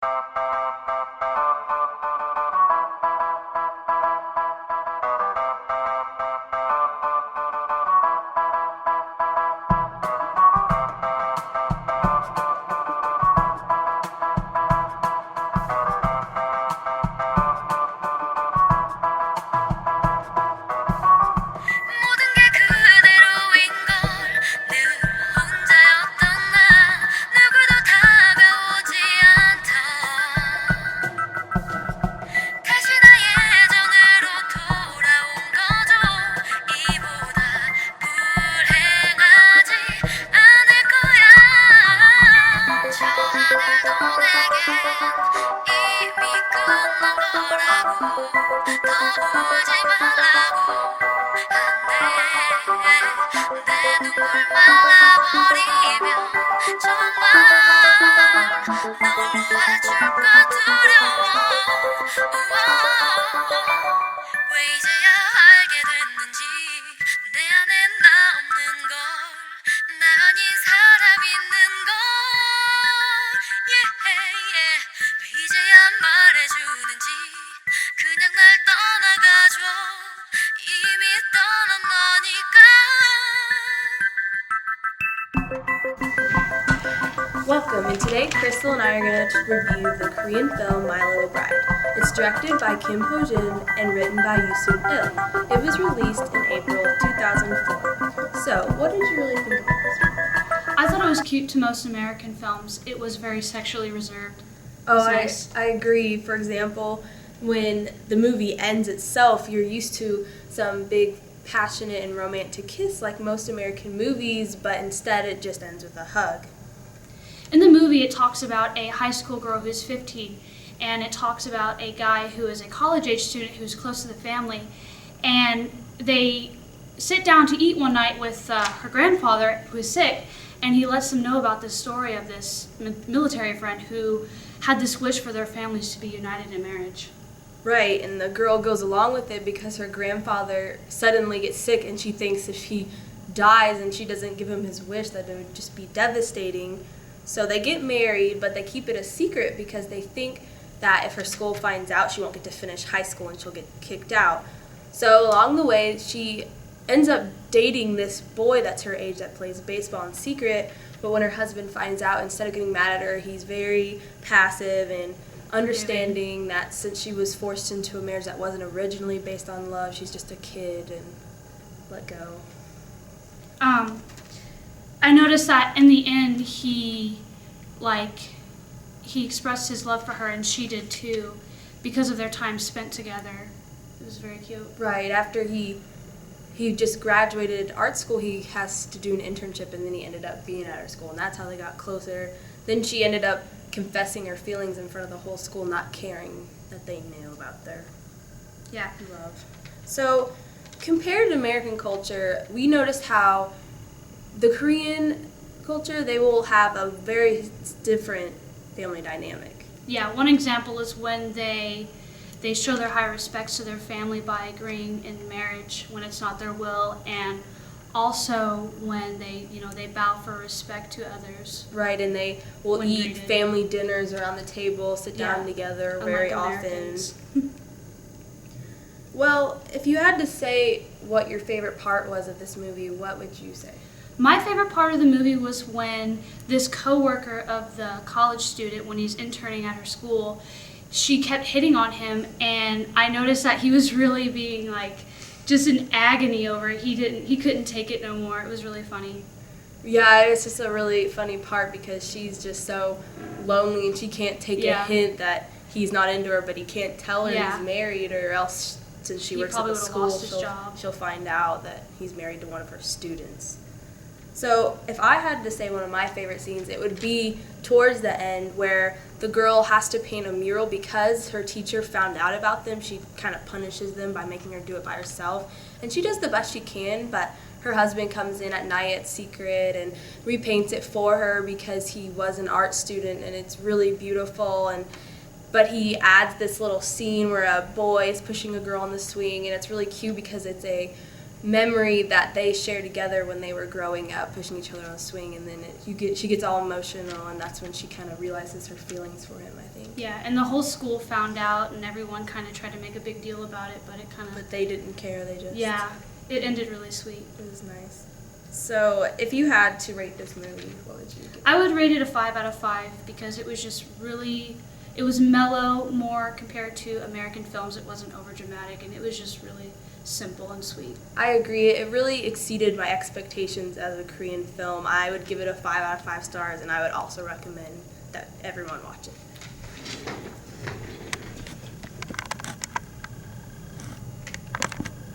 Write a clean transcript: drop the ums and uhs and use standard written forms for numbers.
모든 게 그대로인 걸 늘 혼자였던 나 누구도 다가오지 않던 다시 나 예전으로 돌아온 거죠. 이보다 불행하지 않을 거야. 저 하늘도 내겐 이미 끝난 거라고 더 울지 말라고 하네. 내 눈물 말라버리면 정말 널 놓아줄까 두려워. 우와, 왜 이제야 알게 됐는지 내 안에 나 없는 걸, 나 아닌 사람 있는 걸. 왜 이제야 말해주는지 그냥 날 떠나가줘. 이미 떠난 거니까. Welcome, and today Crystal and I are going to review the Korean film My Little Bride. It's directed by Kim Ho-jin and written by Yoo-soon-il. It was released in April 2004. So, what did you really think about this movie? I thought it was cute to most American films. It was very sexually reserved. Oh, Nice. I agree. For example, when the movie ends itself, you're used to some big, passionate, and romantic kiss like most American movies, but instead it just ends with a hug. In the movie, it talks about a high school girl who's 15, and it talks about a guy who is a college-age student who's close to the family, and they sit down to eat one night with her grandfather who is sick, and he lets them know about this story of this military friend who had this wish for their families to be united in marriage. Right, and the girl goes along with it because her grandfather suddenly gets sick and she thinks if he dies and she doesn't give him his wish that it would just be devastating. So they get married, but they keep it a secret because they think that if her school finds out, she won't get to finish high school and she'll get kicked out. So along the way, she ends up dating this boy that's her age that plays baseball in secret, but when her husband finds out, instead of getting mad at her, he's very passive and understanding that since she was forced into a marriage that wasn't originally based on love, she's just a kid and let go. I noticed that in the end, he expressed his love for her, and she did too, because of their time spent together. It was very cute. Right, after he just graduated art school, he has to do an internship, and then he ended up being at her school, and that's how they got closer. Then she ended up confessing her feelings in front of the whole school, not caring that they knew about their love. So, compared to American culture, we noticed how the Korean culture, they will have a very different family dynamic. Yeah, one example is when they show their high respects to their family by agreeing in marriage when it's not their will, and also when they bow for respect to others. Right, and they will When eat greeted. family dinners around the table, sit down together Unlike very Americans. often. Well, if you had to say what your favorite part was of this movie, what would you say? My favorite part of the movie was when this coworker of the college student, when he's interning at her school, she kept hitting on him, and I noticed that he was really being just in agony over it. He couldn't take it no more. It was really funny. Yeah, it's just a really funny part because she's just so lonely and she can't take a hint that he's not into her, but he can't tell her he's married, or else since she He works at probably the would've school, lost his job. she'll find out that he's married to one of her students. So if I had to say one of my favorite scenes, it would be towards the end where the girl has to paint a mural because her teacher found out about them. She kind of punishes them by making her do it by herself. And she does the best she can, but her husband comes in at night at secret and repaints it for her because he was an art student, and it's really beautiful. But he adds this little scene where a boy is pushing a girl on the swing, and it's really cute because it's a memory that they share together when they were growing up, pushing each other on a swing, and then she gets all emotional, and that's when she kind of realizes her feelings for him, I think. Yeah, and the whole school found out, and everyone kind of tried to make a big deal about it, but it kind of... But they didn't care, they just... Yeah, it ended really sweet. It was nice. So, if you had to rate this movie, what would you give? I would rate it a 5 out of 5 because it was just really... It was mellow more compared to American films. It wasn't overdramatic, and it was just really simple and sweet. I agree. It really exceeded my expectations as a Korean film. I would give it a 5 out of 5 stars, and I would also recommend that everyone watch it.